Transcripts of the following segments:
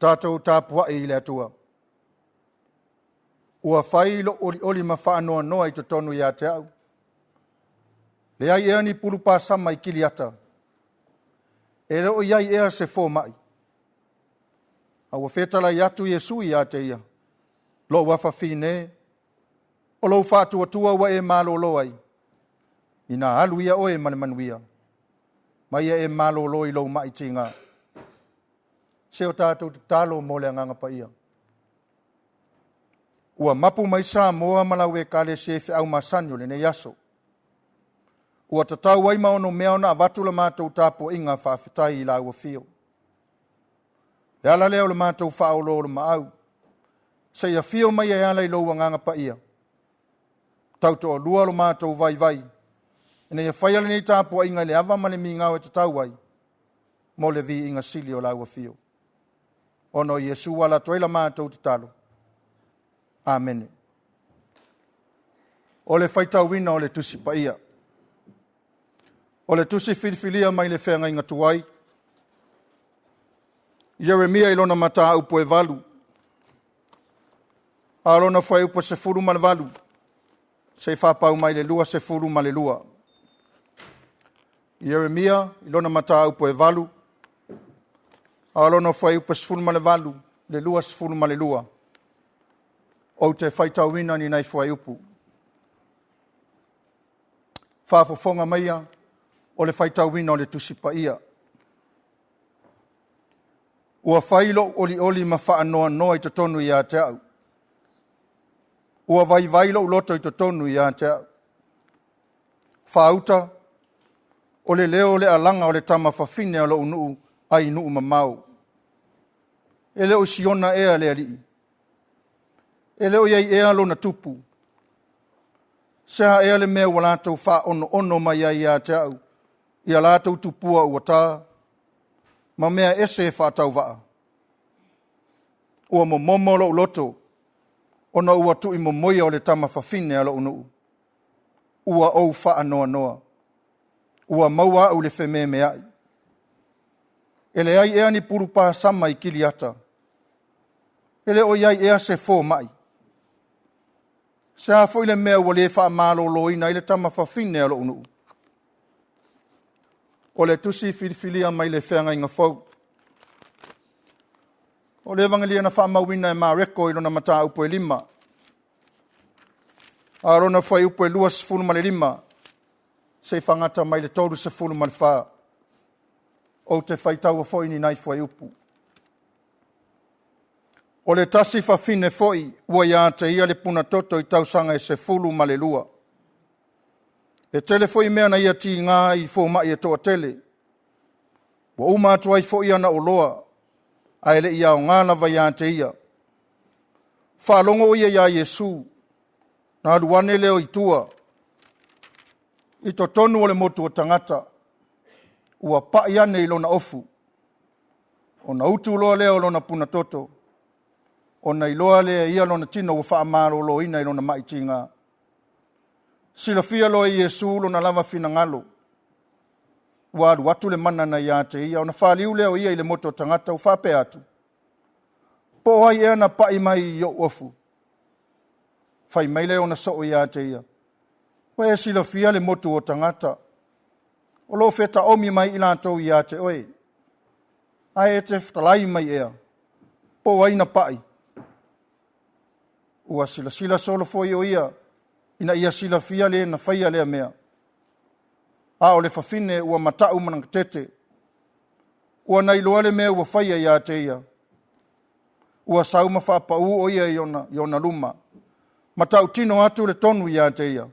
Tātou tāpua i le atua. Ua whailo oli mawhaanoa noa i tonu ia te au. Le ai ea ni pulu pāsama i kili ata. E reo iai ea se fō mai. Aua whetala i atu Yesu i ate ia. Lo wafa fine. O lo whātua tua wa e malo lo ai. Ina alu ia oe manuia. Mai e malo lo i lo mai tinga. Se o tātou te talo mo le anganga pa ia. Ua mapu mai sa moa malau e kale sefe au masanyo le ne yaso. Ua tatau ai maono mea ona avatu la mātou tāpo inga whawhitai i la ua fio. Le ala leo le mātou whaolo le maau. Se ia fio mai e ala i lo anganga pa ia. Tau to lua lo mātou vai. Ina ia whaiale nei tāpo inga le ava male mi ngau e tatau ai. Mo le vi inga sili o la ua fio. Ono Yesu wala toila mātou te talo. Amen. O le whaitau wina o le tusi pa ia. O le tusi whiriwhiria mai le whenga inga tuai. Jeremia ilona mata upo e valu. Alona whai upo se furu ma le valu. Se whapau mai le lua se furu ma le lua. Jeremia ilona mata upo e valu. Alona whai upo se furu ma le valu. Le lua se furu ma le lua. O te whaitau wina ni nei whai upu. Whafofonga maia. O le whaitau wina o le tusi pa ia. Ua whailo oli ma whaanoa noa i te tonu i a te au. Ua vai loto i te tonu i a te au. Whaauta, o le leo le alanga o le tama whawhine o le unuu ai nuu mamau. E leo siona ea le alii. E leo iei ea lo na tupu. Seha ea le mea ua lātou wha ono mai ai a te au. Ia lātou tupua ua tā. Ma mea ese e whātau waa. Ua momo lo loto. Ona ua tui momoia o le tama whawhine ala unu. Ua au wha noa. Ua maua au le wheme me ai. Ele ai ea ni puru pā sama i kili ata. Ele o iai ea se fō mai. Se hafo ile mea ua le wha malo loina i le tama whawhine ala unu. O le tusi whiriwhiria mai le whenga inga whau. O le evangelia na whamauina e māreko i lona mata upo e 5. A rona whai upo e 2 ma le 5. Se whangata mai le 3 ma le 4. O te whaitau a whoi ni nai whai upu. O le tasi whawhine whoi ua ia te ia le puna toto i tausanga e 10 ma le 2. E tele foi mea na ia ti ngā i fō mai e toa tele. Wa umātua i fō ia na oloa. A ele ia o ngāna vai a te ia. Whālongo ia ia Yesu. Nā luane leo i tua. I to tonu o le motu o tangata. Ua pai ane i lona ofu. O na utu loa leo lona puna toto. O na iloa lea ia lona tino o wha amaro lo ina i lona maiti ngā. Sila fia loa i Yesu lona lava fina ngalo. Waru watu le mana na ia te ia. Ona whaliu leo ia i le moto tangata u whape atu. Po ai ea na pai mai i o ofu. Whai mai leo na so ia te ia. Wa e sila fia le moto o tangata. O lo feta omi mai ilantou ia te oe. Ai e te whtalai mai ea. Po ai na pai. Ua sila solo foi o ia. Ina ia sila fia le na whaia lea mea. A o le whawhine ua matau manang tete. Ua nei loa le mea ua whaia ia te ia. Ua sauma whapau o ia i ona luma. Matau tino atu le tonu ia te ia.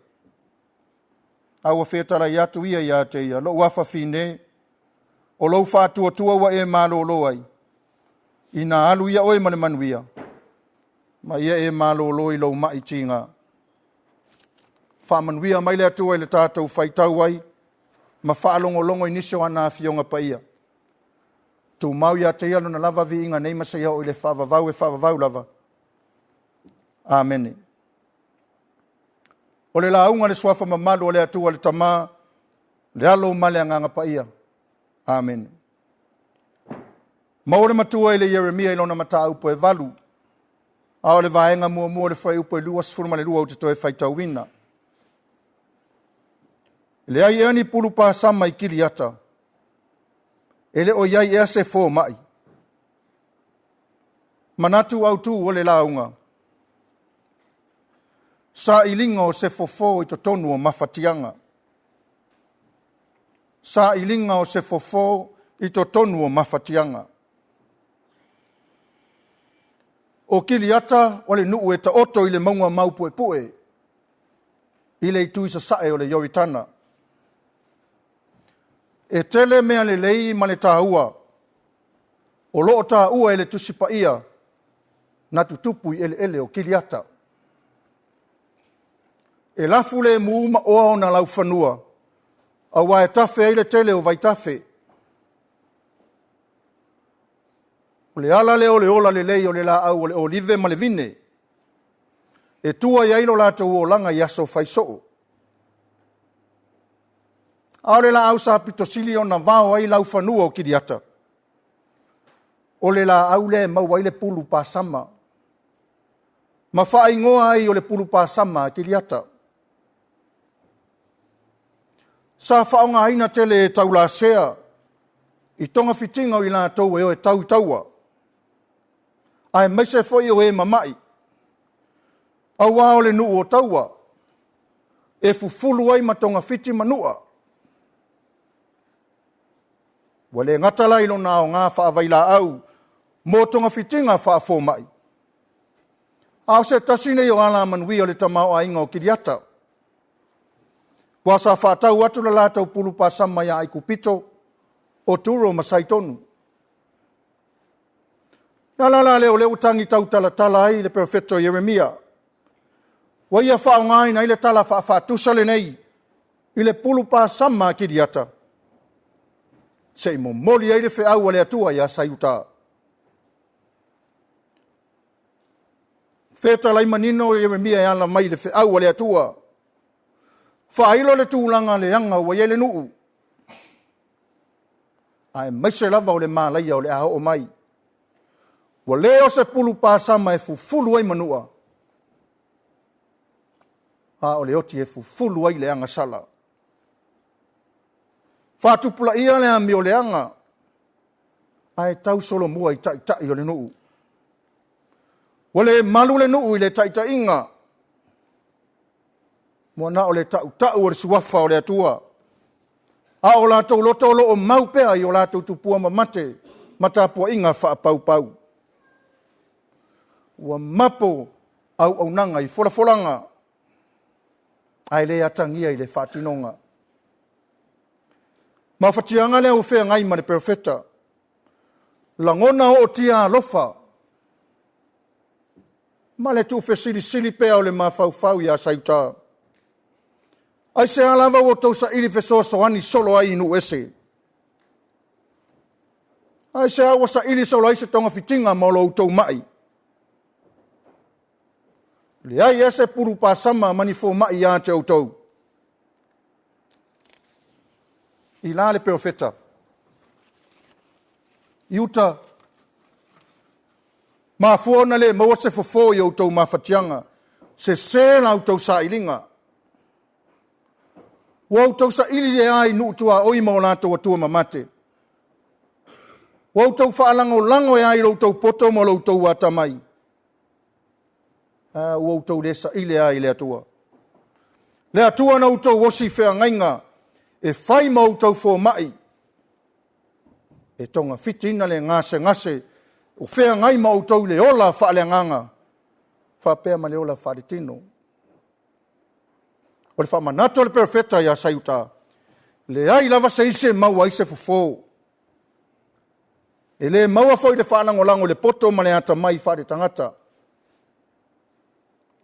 A ua whetara i atu ia te ia. Lo ua whawhine. O lo whātua tua wa e malo lo ai. Ina alu ia oe mane manuia. Ma ia e malo lo i lo mai tinga. Whamanuia mai le atua i le tātou whaitau ai. Ma whaalongolongo i nisio ana Afionga pa ia. Tu mau ia te ia luna lava vi inga nei masaya o i le whavavau lava. Amen. O le launga le swafa mamalu o le atua le tama. Le alo male anganga pa ia. Amen. Maore matua ile Yeremia ilona mata upo e valu. A le vaenga mua le whai upo e lua sifuru male lua o te toe whaitau wina. Le ai eani pulu pa sama i kili ata. Ele o iai ea se fō mai. Manatu au tu o le launga. Sa ilinga o se fofo i to tonu o mawhatianga. Sa ilinga o se fofo i to tonu o mawhatianga. O kili ata o le nuu e ta oto i le maunga maupue pue. I le itu isa sae o le yoritana. E tele mea le lei ma le tāua. O loo tāua e le tusipa ia. Na tutupu i ele o kili ata. E lafu le muuma oa o na lau whanua. A wae tafe eile tele o vai tafe. O le ala le o le ola le lei o le la au o le olive ma le vine. E tua i ailo lātou o langa i aso whaisoo. A le la au sa pitosili o na vao ai lau whanua o kiri ata. O le la au le mau ai le pulu pa sama. Ma wha ingoa ai o le pulu pa sama kiri ata. Sa whaonga aina tele e tau la sea. I tonga fitinga o i la tau e o e tau taua. Ai maise foi o e mamai. Au wao le nuu o taua. E fufulu ai matonga fiti manua. Wale ngatala ilo na o ngā whaavaila au. Mō tonga fitinga whaafo mai. Au se tasine i o ala manui o le tamau a inga o kiriata. Wasa whaatau atu la lātau pulu pa sama ia ai kupito o turo masai tonu. La leo leo tangi tau tala ai le profeto Yeremia. Wa ia whaongai na ile tala whaatusa le nei i le pulu pa sama kiriata. Se mo moli ai le whiau le atua ia sayuta. Feta lai manino Yeremia ia la mai le whiau le atua. Whailo le tūlanga le anga wa yele nuu. Ai maise lava o le mālaia o le aho o mai. Wa leo se pulu pāsama e fufulu ai manua. A o le oti e fufulu ai le anga sala. Whātupula ia le ami o le anga. Ai tau solo mua i tai o le nuu. Wa le malu le nuu i le tai inga. Moana o le tau o le suafa o le atua. A o lātou lotolo o maupea i o lātou tupua mamate. Matapua inga wha pau. Ua mapo au nanga i foraforanga. Ai le atangia i le whatinonga. Mawhatianga lea o whea ngai ma le profeta. Langona o tia lofa. Ma le tu sili pea o le mawhau i a sayuta. Ai se alava o tau sa ili fesoa soani solo ai inu ese. Ai se awa sa ili solo ai se tonga fitinga molo utau mai. Le ai ese puru pa sama manifo mai a te utau. I la le profeta. Iuta. Ma fuona le maua se fofo i utau mawhatianga. Se la utau sa ilinga. Wau tau sa ili e ai nu tua oi mo lātou atua mamate. Wau tau whaalango lango e ai loutou poto mo loutou atamai. Wau tau le sa ili e ai le atua. Le atua na utou wosi whea ngainga e whai mo utou fō mai. E tonga fitina le ngase o whea ngai mo utou le ola whaale nganga. Whapea ma le ola whaare tino. O le whamanato le perfeta ia sayuta. Le ai lava se ise maua ise fufo. E le maua foi le whanango lango le poto ma le ata mai whare tangata.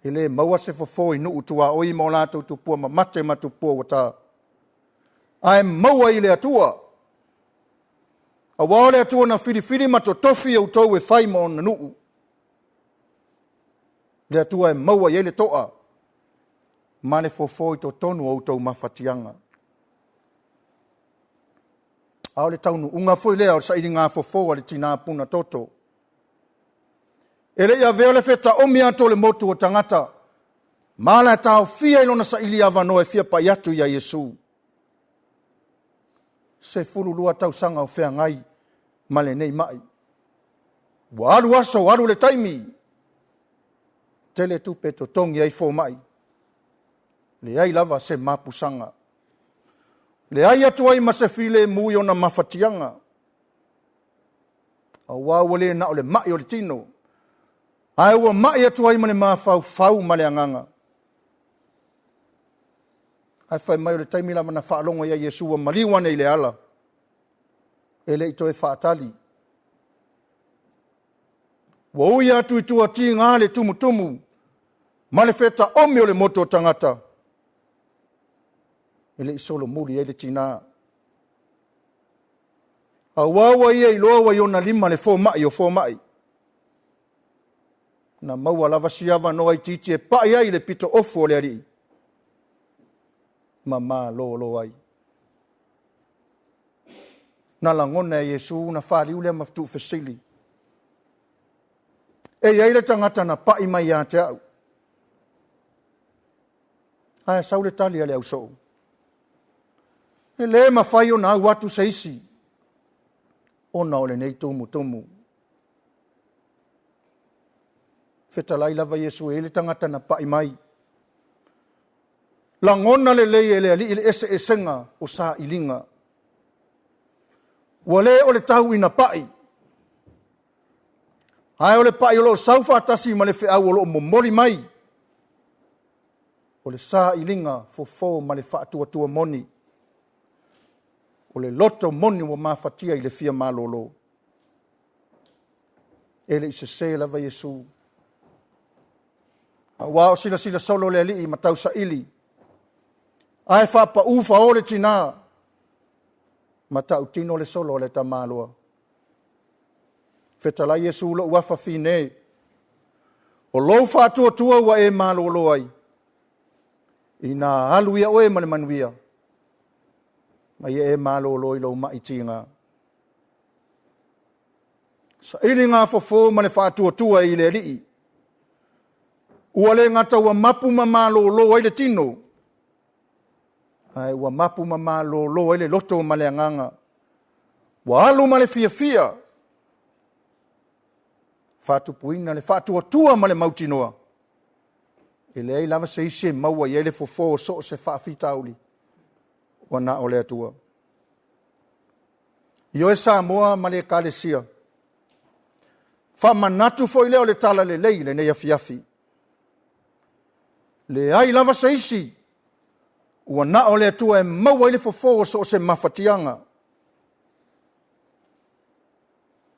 E le maua se fufo i nuu tua oi mo lātou tupua ma mate ma tupua wata. Ai maua i le atua. A wao le atua na whiriwhiri ma to tofi au tau e whai mo na nuu. Le atua e maua i le toa. Mane fofo i to tonu au tau mawhatianga. Ao le taunu unga foi lea o sa ili ngā fofoa le tina puna toto. Ele ia veo le feta omi ato le motu o tangata. Mala tau fia ilona sa ili avano e fia pa yatu ya Yesu. Se fulu lua tau sanga o fea ngai male nei mai. Walu aso, walu le taimi. Tele tupe to tongi ai fo mai. Le ai lava se mapu sanga. Le ai atu ai masefile mui ona mafatianga. A wawale na ole mai o le tino. Ai ua mai atu ai mane mafau fau male anganga. Ai fai mai o le taimi lama na whaalongo ia Yesu wa maliwane i le ala. Ele ito e whaatali. Wa ui atu i tua ti ngā le tumutumu. Male feta omi o le moto tangata. Ele isolo muli ele tina. A wawa ia i loa wa iona lima le fo mai o fo mai. Na maua lava siava noa i titi e pai ai le pito ofu o le ari. Mama lo ai. Na langona e Yesu na whali ule maftu fesili. E iai le tangata na pai mai a te au. Aia saule tali ale au sou. E le mawhai o na au atu seisi. Ona ole nei tumu. Fetalai lava Yesu e le tangata na pai mai. Langona le lei ele ali ele ese esenga o sa ilinga. Wale ole tau ina pai. Ai ole pai lo saufa tasi ma le fe au lo momoli mai. Ole sa ilinga fo ma le fa tua moni. Ole loto moni wa mafatia i le fia malolo. Ele se lava Yesu. Wa sila solo le ali ma tau sa ili. Ai fa pa ufa ole tina. Mata utino le solo le tamaloa. Fetala Yesu lo wafa fine. O lo fa tua wa e malolo ai. Ina aluia o e manuia. Mai e malolo i lo maitinga. Sa ili ngā fofo mane fa tua i le li. Ua le ngata wa mapu ma malolo ai le tino. Ai wa mapu ma lo ele loto male nganga. Wa alu male fia. Fatu puina le fatu tua male mautinoa. Ele ai lava se ise maua ele fofo so se fa fitauli. Wana ole atua. Yo esa moa male kalesia. Fa manatu fo ile ole tala le leile ne Afiafi. Le ai lava se isi. Ua na ole atua e maua ile fofo so se mafatianga.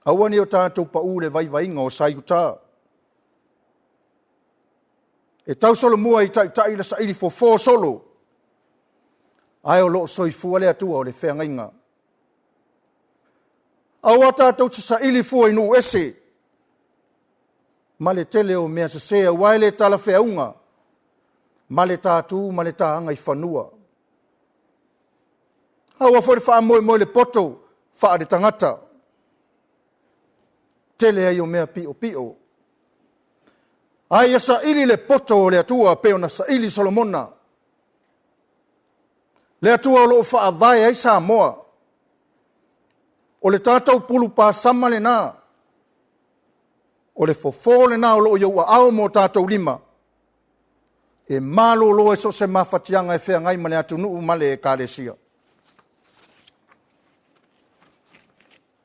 Awani o tātou pa ule vai o saiuta. E tau solo mua i tai la sa ili fofo solo. Ai o lo soifua le atua o le whengainga. Awa tātou sa ili fua inu ese. Ma le tele o mea se sea waile tala whiaunga. Ma le tātou, ma le tāanga i whanua. Haua fwere wha moe le poto, wha le tangata. Tele ai o mea pio. Ai asa ili le poto o le atua peo na sa ili Solomona. Le atua o lo wha avai ai sa moa. O le tātou pulu pā sama le nā. O le fofo le nā o lo iau a ao mo tātou lima. E malo lo e so se mafatianga e whea ngai male atu nuu male e kāresia.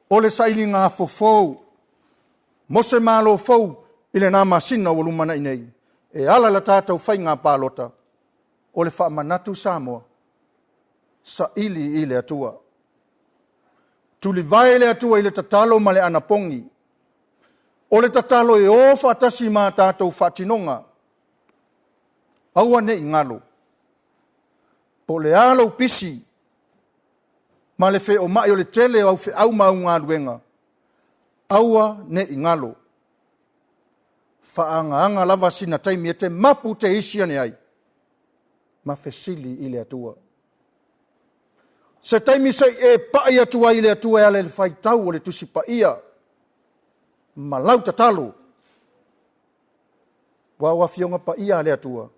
O le saili ngā fofou. Mo se malo fou ile nā masina o lumana inei. E ala la tātou whai ngā pālota. O le wha manatu Samoa. Sa ili ile atua. Tuli vai le atua ile tatalo male anapongi. O le tatalo e ofa atasi mā tātou whatinonga. Aua ne ingalo. Po le alo pisi. Ma le fe o mai o le tele au fe au maunga luenga. Aua ne ingalo. Faanga lava sina taimi e te mapu te isia ne ai. Ma fesili ile atua. Se taimi se e pai atua i le atua e le fai tau o le tusi paia. Ma lau tatalu. Wa fionga paia le atua.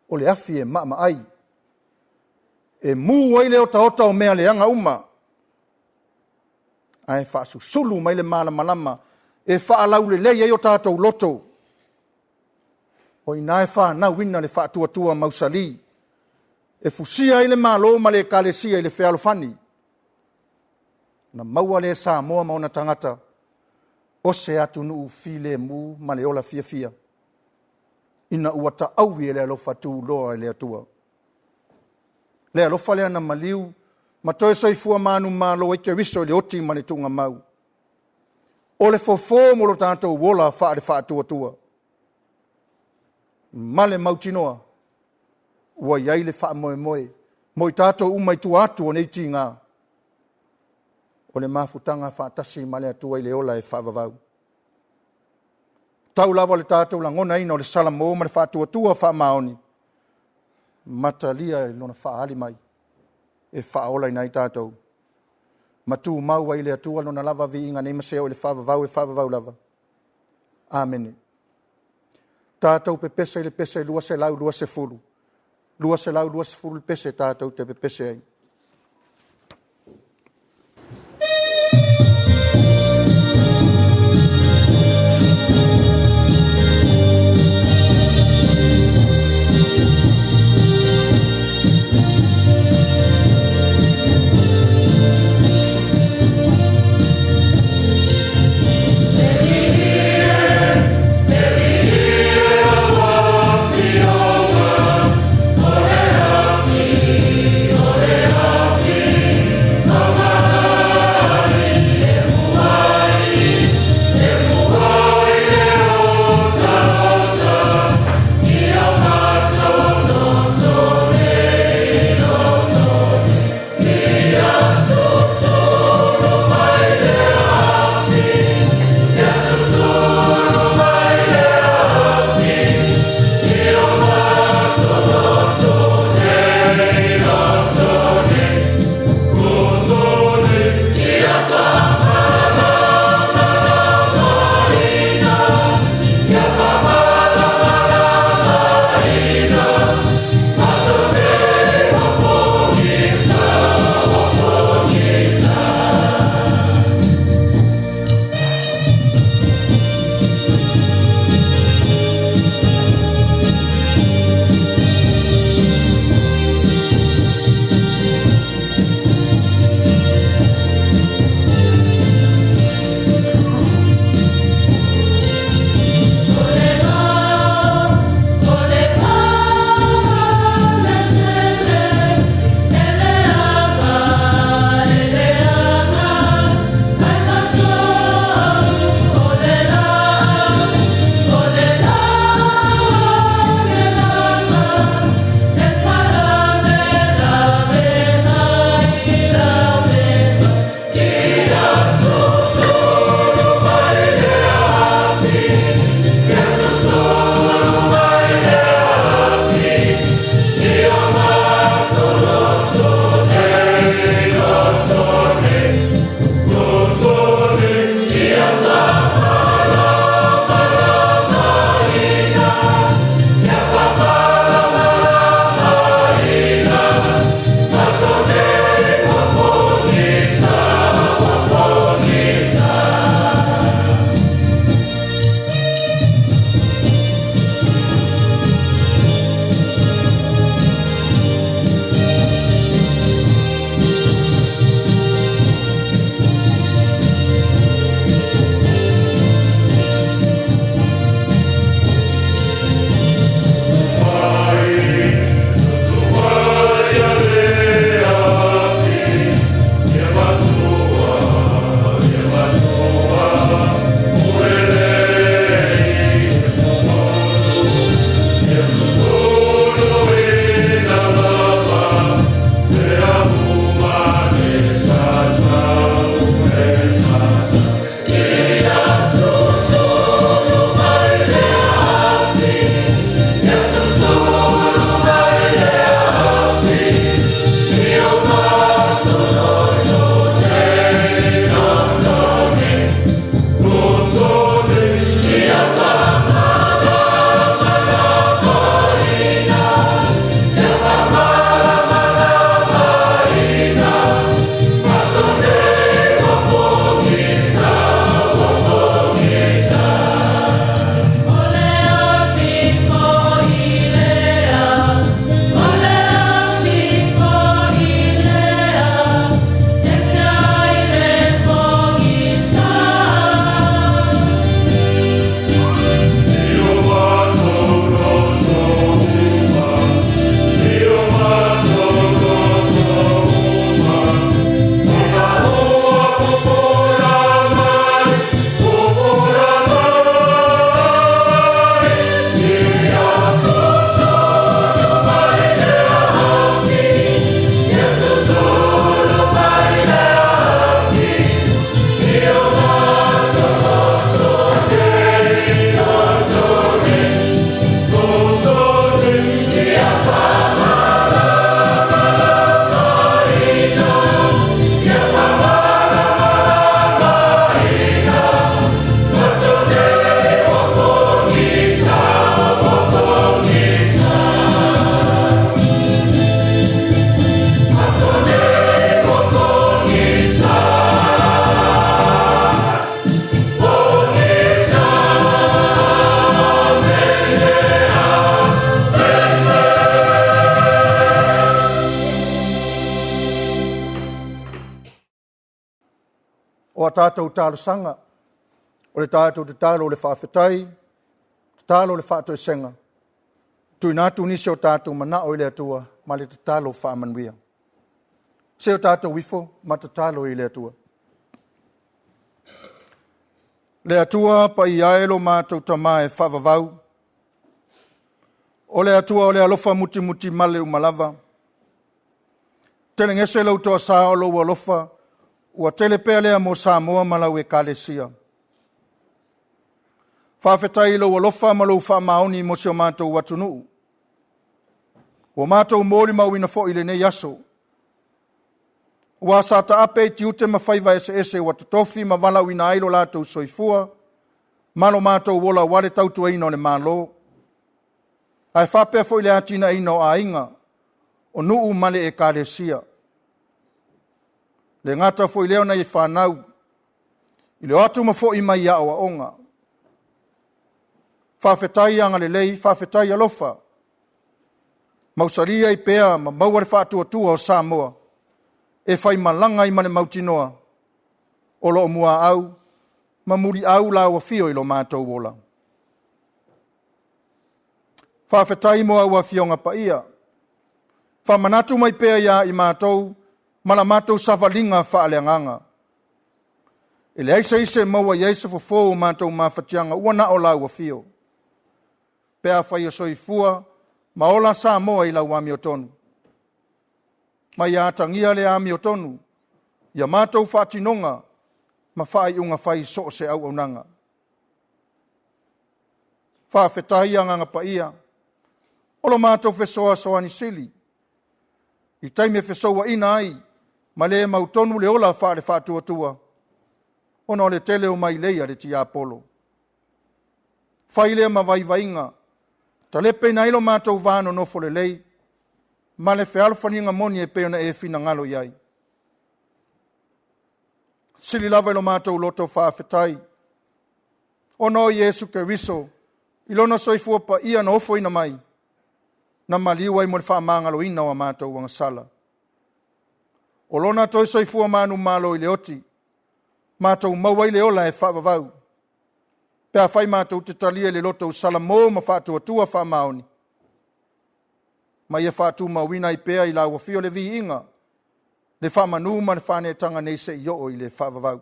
O le afi e maa ai. E mu ai le ota o mea le anga uma. Ai fa sulu mai le malama. E fa lau le lei o tātou loto. O ina e fa na wina le fa tua mausali. E fusia ile malo ma le kalesia ile fealofani. Na maua le sa moa mauna tangata. O se atu nu file mu ma le ola fia. Ina uata aui ele alofa tu loa ele atua. Le alofa le ana maliu. Ma toe soifua manu malo ike wiso le oti ma le tunga mau. O le fofo mo lo tātou wola fa le fa tua. Ma le mautinoa. Ua iai le wha moe. Moi tātou umai tu atu o nei tinga. O le mafutanga whaatasi ma le atua i le ola e whaavavau. Tau lava le tātou la ngona ina o le salamo ma le whaatua wha maoni. Matalia e lona whaali mai. E whaola ina i tātou. Matu maua i le atua lona lava vi inga nei maseo i le whaavavau lava. Amene. Tātou pe pese i le pese lua se lau lua se fulu. Lua se lau, lua se fulu pese tātou te pese ai. Ole Wa tātou tālo sanga. O le tātou te tālo le whaafetai. Te tālo le whaato senga. Tui nātu nisi o tātou mana o ile atua. Ma le te tālo whaamanuia. Se o tātou wifo. Ma te tālo ile atua. Le atua pa i aelo mātou tamae whavavau. O le atua o le alofa muti muti male umalava. Tele ngese lau toa saa o lo alofa. Ua tele pea lea mo Samoa malau e Kalesia. Whawhetai lo alofa malau whamaoni mo si o mātou watunu. Ua mātou mōri mauina fo ile nei aso. Ua sa ta ape ti ute ma Faiga ese watutofi ma vala wina ailo lātou soifua. Malo mātou wola wale tautu eino le malo. Ai whapea fo ile atina eino a inga. O nuu male e Kalesia. Le ngata fo ileo na i whanau. I leo atu ma fo i mai a oa onga. Whawhetai anga le lei, whawhetai alofa. Mausaria i pea ma mauare whaatua tua o Samoa. E whai malanga i mane mautinoa. O lo mua au, ma muri au la wa fio i lo mātou wola. Whawhetai mo au a fionga pa ia. Whamanatu mai pea ia i mātou, mala mātou savalinga whaaleanganga. E le aisa ise maua i aisa fofo mātou mawhatianga ua na o lau a fio. Pea whai o soifua, ma ola Samoa i lau ami o tonu. Ma ia atangia le ami o tonu, ia mātou whatinonga, ma whai unga whai so se au aunanga. Whawhetai anga pa ia, olo mātou whesoa soani sili. I taime whesoa ina ai, ma le mautonu le ola whaare whaatua tua. Ono le tele o mai leia le ti apolo. Whai lea ma vai vainga, ta lepe na ilo mātou vāno nofo le lei, ma le whealwhaninga moni e peona e fina ngalo iai. Sili lava ilo mātou loto whaafetai. Ono Yesu ke riso, ilona soifua pa ia na ofo ina mai, na maliwa i mo le whaamangalo ina wa mātou wanga sala. O lona toi soifua manu malo i le oti, mātou maua i le ola e whaavavau. Pea whai mātou te talia le loto sala mō ma whaatua tua whaamaoni. Ma ia whaatu mawina i pea i la wafio le vi inga, le whamanu ma le whane tanga nei se i o i le whaavavau.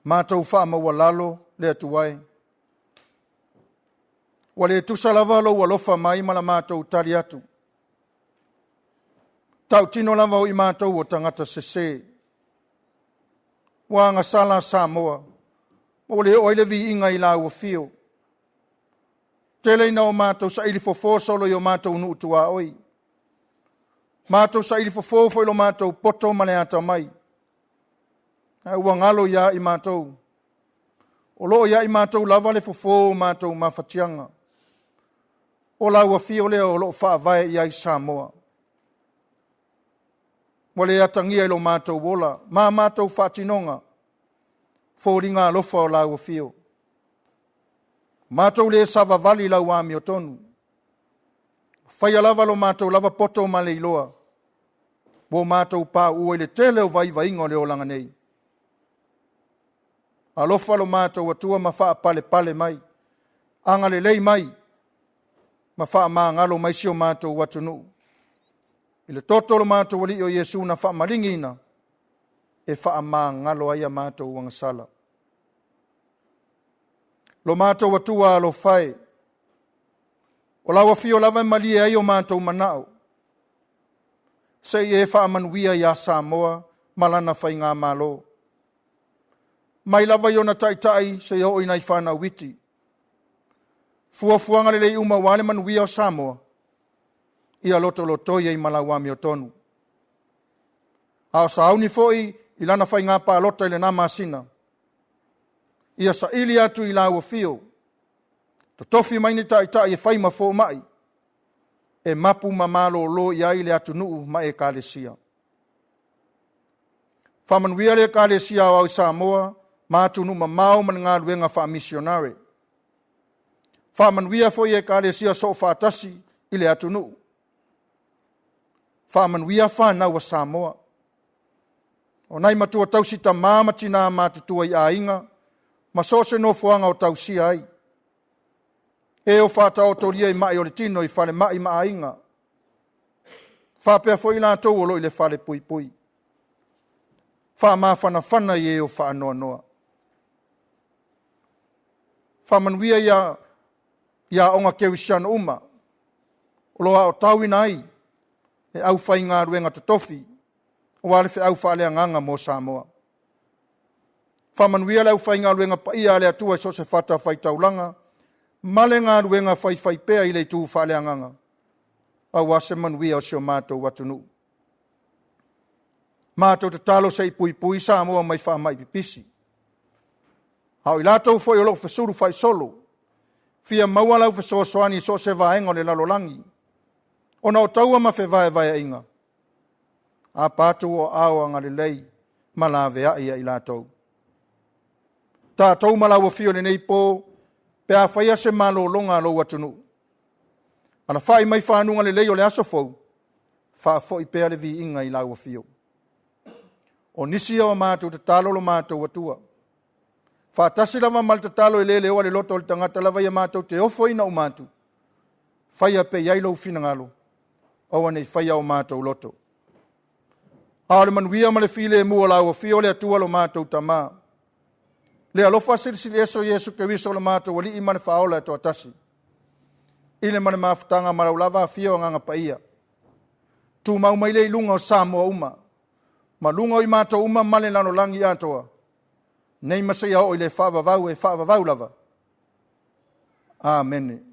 Mātou whaamaua lalo le atuai. Wa le tusalava lo walofa mai ma la mātou tari atu. Tau tino lava o i mātou o tangata sese. Wa ngasala Samoa. O le oile vi inga i la wafio. Tele ina o mātou sa ili fofo solo i o mātou nuutua oi. Mātou sa ili fofo fo ilo mātou poto mane ata mai. Ua ngalo ia i mātou. O loo ia i mātou lava le fofo mātou mawhatianga. O la wafio leo o loo whaavae ia i Samoa. Wa le atangia ilo mātou wola. Mā mātou whatinonga. Fōringa lofa o la wafio. Mātou le sava vali lau ami o tonu. Whaia lava lo mātou lava poto ma le iloa. Bo mātou pā ua le tele o vai vai ingo le o langa nei. Alofa lo mātou atua ma wha pale pale mai. Anga le lei mai. Ma wha maa ngalo mai si o mātou watunu. I le toto lo mātou wali o Yesu na wha maringina. E wha maa ngalo aia mātou wangasala. Lo mātou atua alo whae. O lawa fio lava malia ai o mātou manao. Se e wha manuia i a Samoa, malana whai ngā malo. Mai lava i ona taitai se o inai whana witi. Fuafuanga lelei uma wale manuia o Samoa. Ia loto lotoia i malawami o tonu. A sa auni foi i lana whai ngā pālota i le nā masina. Ia sa ili atu i la wafio. To tofi mai ni taitai e whai ma fō mai. E mapu ma malo lo i ai le atu nuu ma e Kalesia. Whamanuia le Kalesia o au Samoa, ma atu nuu ma mao man ngā luenga wha misionare. Whamanuia fo i e Kalesia so whaatasi i le atu nuu. Whamanuia whanau a Samoa. O nai matua tausi ta mama tina matutua i ainga, ma so se no fuanga o tausi ai. E o whata o toria i mai o le tino i whale mai ma ainga. Whapea fo i la tau o lo i le whale pui pui. Wha maa whana i e o wha noa noa. Wha manuia ia onga kewisiana uma. O loa o tauina ai, e au whai ngā ruenga totofi, o wale whi au whale nganga mo Samoa. Wha manuia le au whai ngā ruenga pa ia le atua so se whata whai taulanga, male ngā ruenga whai pea i le tū whale nganga. Au ase manuia o sio mātou watunu. Mātou te talo sei pui pui Samoa mai wha mai pipisi. Hau i lātou foi o lo whesuru whai solo, fia maua lau whesoasoani so se vaenga o le lalolangi. Ona o taua ma vai inga. A pātou o aoanga le lei, ma la vea ia i lātou. Tātou ma lau fio le nei pō, pe a whaia se malo longa lo watunu. Ana whai mai whanunga le lei o le aso fau, wha fo i pēa le vi inga i lau fio. O nisi o mātou te talo lo mātou watua. Wha tasi lava mal te talo i lele o le loto le tangata lava ia mātou te ofo ina o mātou. Whaia pe iailo ufina ngalo. Awa nei whaia o mātou loto. Aole manuia ma le file e mua lau o fio le atua lo mātou tamā. Le alofa sirisiri eso Yesu ke wiso lo mātou wali i mane whaola e toa tasi. Ile mane mafutanga marau lava a fio nganga pa ia. Tu mau mai le ilunga o Samoa uma. Ma lunga o i mātou uma male lano langi atoa. Nei masaya o i le whaavavau e whaavavau lava. Amen.